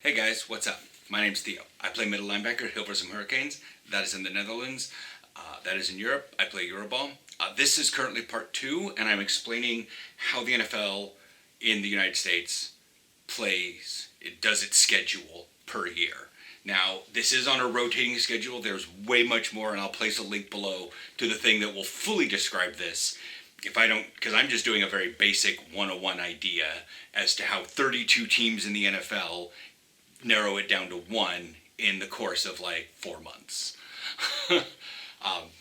Hey guys, what's up? My name's Theo. I play middle linebacker at Hilversum Hurricanes. That is in the Netherlands. That is in Europe. I play Euroball. This is currently part 2, and I'm explaining how the NFL in the United States plays. It does its schedule per year. Now, this is on a rotating schedule. There's way much more, and I'll place a link below to the thing that will fully describe this. If I don't, because I'm just doing a very basic 101 idea as to how 32 teams in the NFL narrow it down to 1 in the course of like 4 months.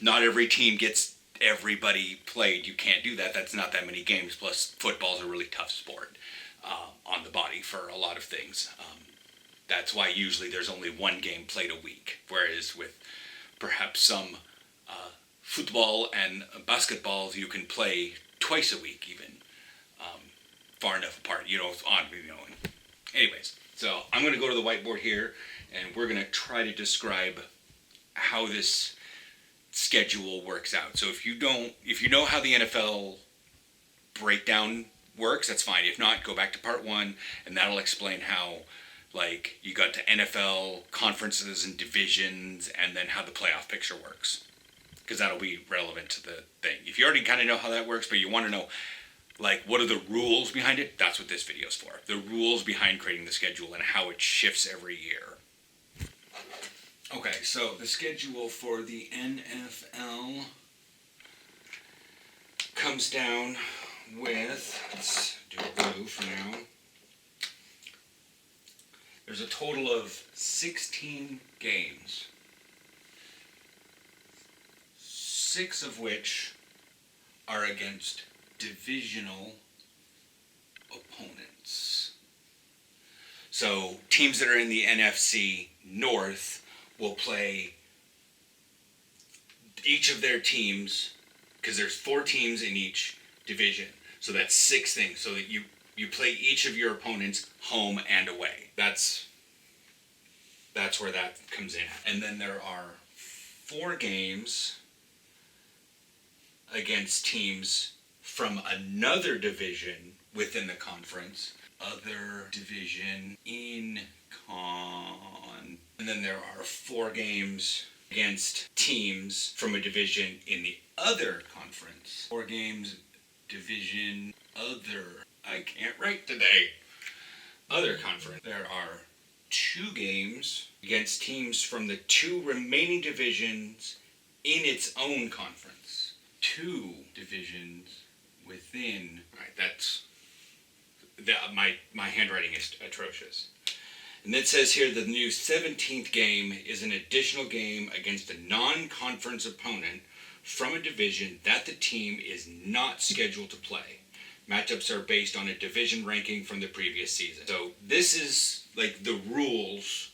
Not every team gets everybody played. You can't do that. That's not that many games. Plus, football's a really tough sport on the body for a lot of things. That's why usually there's only 1 game played a week. Whereas with perhaps some football and basketballs, you can play twice a week even, far enough apart. Anyways, so I'm going to go to the whiteboard here, and we're going to try to describe how this schedule works out. So if you know how the NFL breakdown works, that's fine. If not, go back to part 1, and that'll explain how, like, you got to NFL conferences and divisions, and then how the playoff picture works, because that'll be relevant to the thing. If you already kind of know how that works, but you want to know, like, what are the rules behind it, that's what this video is for. The rules behind creating the schedule and how it shifts every year. Okay, so the schedule for the NFL comes down with, let's do blue for now. There's a total of 16 games, 6 of which are against divisional opponents. So teams that are in the NFC North will play each of their teams, because there's 4 teams in each division. So that's 6 things. So that you play each of your opponents home and away. That's where that comes in. And then there are 4 games against teams from another division within the conference. Other division in con. And then there are 4 games against teams from a division in the other conference. 4 games, division, other. I can't write today. Other conference. There are 2 games against teams from the 2 remaining divisions in its own conference. 2 divisions within. All right, that's my handwriting is atrocious. And it says here the new 17th game is an additional game against a non-conference opponent from a division that the team is not scheduled to play. Matchups are based on a division ranking from the previous season. So this is like the rules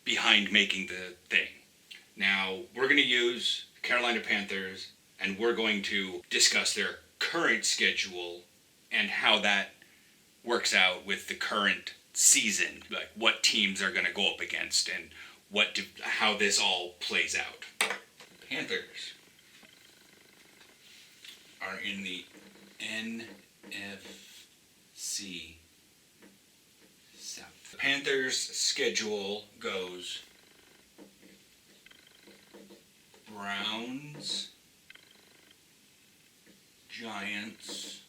behind making the thing. Now, we're going to use Carolina Panthers, and we're going to discuss their current schedule and how that works out with the current season, like what teams are going to go up against and how this all plays out. Panthers are in the NFC South. The Panthers' schedule goes Browns, Giants,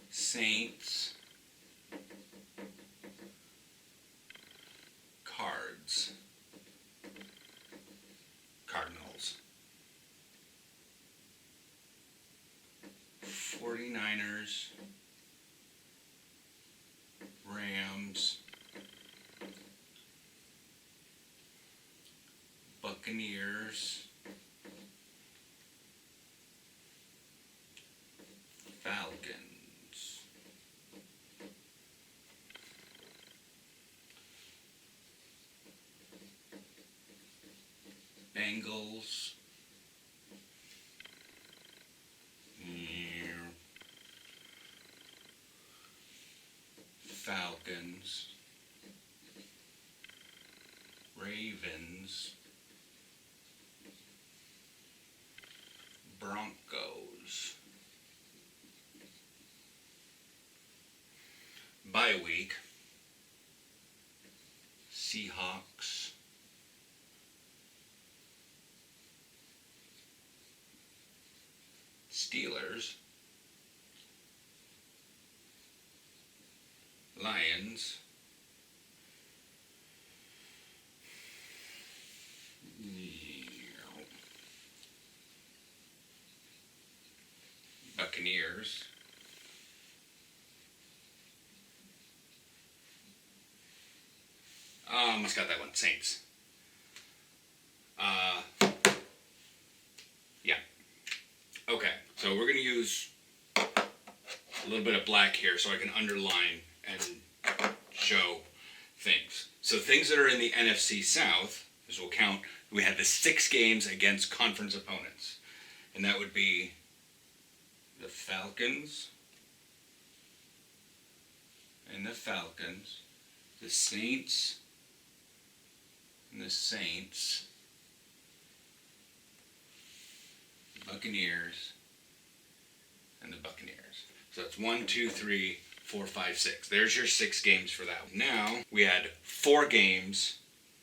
Saints, Cardinals, 49ers, Rams, Buccaneers, Falcons, Bengals, Falcons, Ravens, Broncos, bye week. Seahawks. Steelers. Lions. Buccaneers. Almost got that one. Saints. Yeah. Okay, so we're going to use a little bit of black here so I can underline and show things. So things that are in the NFC South, as we'll count, we had the 6 games against conference opponents. And that would be the Falcons and the Falcons, the Saints and the Saints, the Buccaneers and the Buccaneers. So that's 1, 2, 3, 4, 5, 6. There's your 6 games for that. Now we had 4 games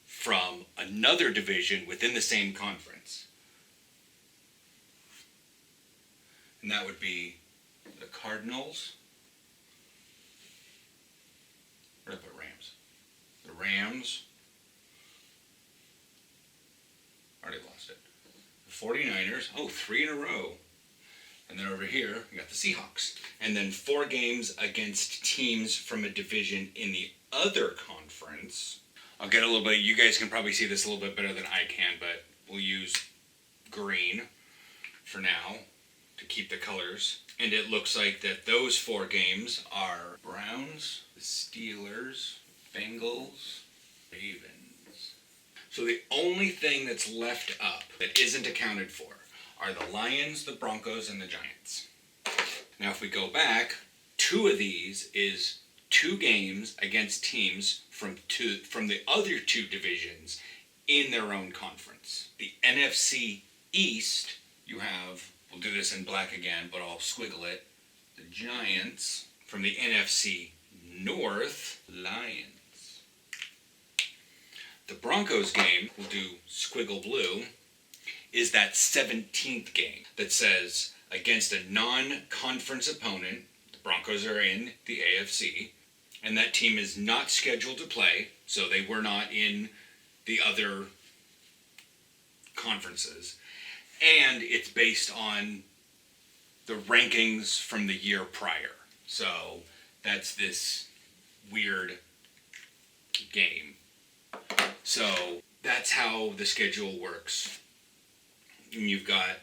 from another division within the same conference. And that would be the Cardinals. Where did I put Rams? The Rams. Already lost it. The 49ers. Oh, 3 in a row. And then over here, we got the Seahawks. And then 4 games against teams from a division in the other conference. I'll get a little bit, you guys can probably see this a little bit better than I can, but we'll use green for now to keep the colors. And it looks like that those 4 games are Browns, the Steelers, Bengals, Ravens. So the only thing that's left up that isn't accounted for are the Lions, the Broncos, and the Giants. Now if we go back, 2 of these is 2 games against teams from the other 2 divisions in their own conference. The NFC East, you have, we'll do this in black again, but I'll squiggle it, the Giants. From the NFC North, Lions. The Broncos game, we'll do squiggle blue, is that 17th game that says against a non-conference opponent, the Broncos are in the AFC, and that team is not scheduled to play, so they were not in the other conferences. And it's based on the rankings from the year prior. So that's this weird game. So that's how the schedule works. And you've got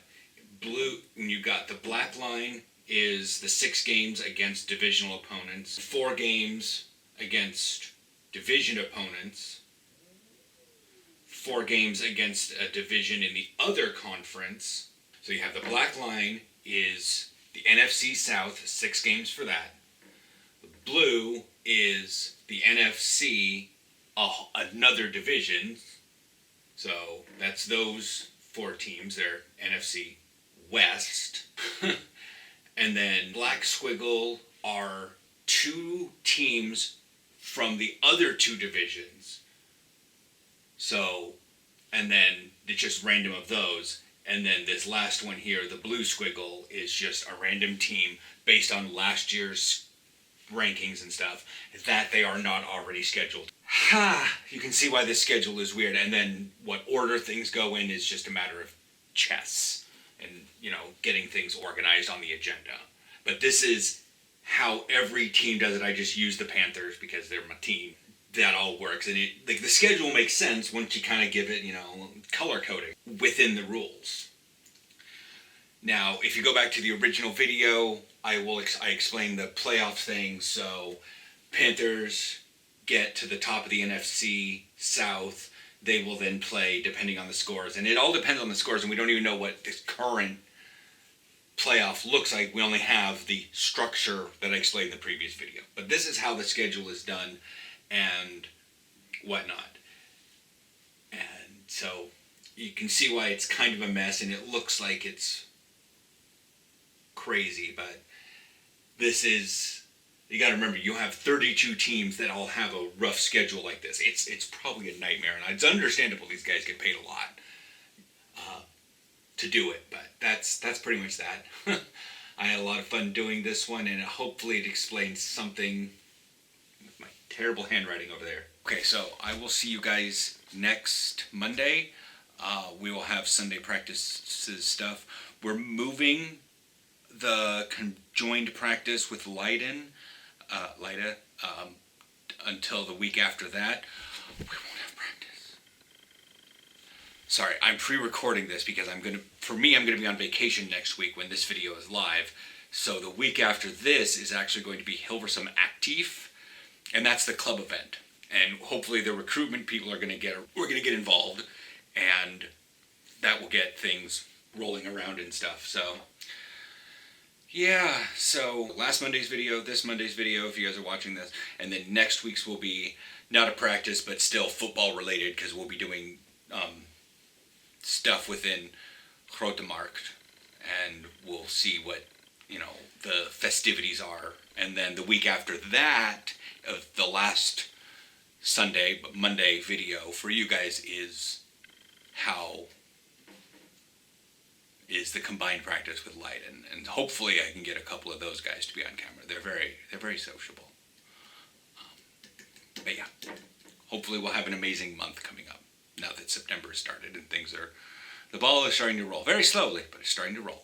blue, and you've got the black line is the 6 games against divisional opponents, 4 games against division opponents, 4 games against a division in the other conference. So you have the black line is the NFC South, 6 games for that. The blue is the NFC, another division. So that's those 4 teams. They're NFC West. And then black squiggle are 2 teams from the other 2 divisions. So, and then it's just random of those. And then this last one here, the blue squiggle, is just a random team based on last year's rankings and stuff that they are not already scheduled. You can see why this schedule is weird. And then what order things go in is just a matter of chess and, getting things organized on the agenda. But this is how every team does it. I just use the Panthers because they're my team. That all works. And the schedule makes sense once you kind of give it, color coding within the rules. Now, if you go back to the original video, I explain the playoff thing. So Panthers get to the top of the NFC South. They will then play depending on the scores. And it all depends on the scores, and we don't even know what this current playoff looks like. We only have the structure that I explained in the previous video. But this is how the schedule is done and whatnot. And so you can see why it's kind of a mess, and it looks like it's crazy, but this is You got to remember, you have 32 teams that all have a rough schedule like this. It's probably a nightmare, and it's understandable these guys get paid a lot to do it, but that's pretty much that. I had a lot of fun doing this one, and hopefully it explains something with my terrible handwriting over there. Okay, so I will see you guys next Monday. We will have Sunday practices stuff. We're moving the conjoined practice with Lida, until the week after that. We won't have practice. Sorry, I'm pre-recording this because I'm gonna be on vacation next week when this video is live. So the week after this is actually going to be Hilversum Actif, and that's the club event. And hopefully the recruitment people we're gonna get involved, and that will get things rolling around and stuff. So yeah, so last Monday's video, this Monday's video, if you guys are watching this, and then next week's will be not a practice, but still football related, because we'll be doing stuff within Grotemarkt, and we'll see what, the festivities are. And then the week after that, the last Monday video for you guys is the combined practice with Leiden, and hopefully I can get a couple of those guys to be on camera. They're very sociable. But yeah, hopefully we'll have an amazing month coming up now that September has started and the ball is starting to roll very slowly, but it's starting to roll.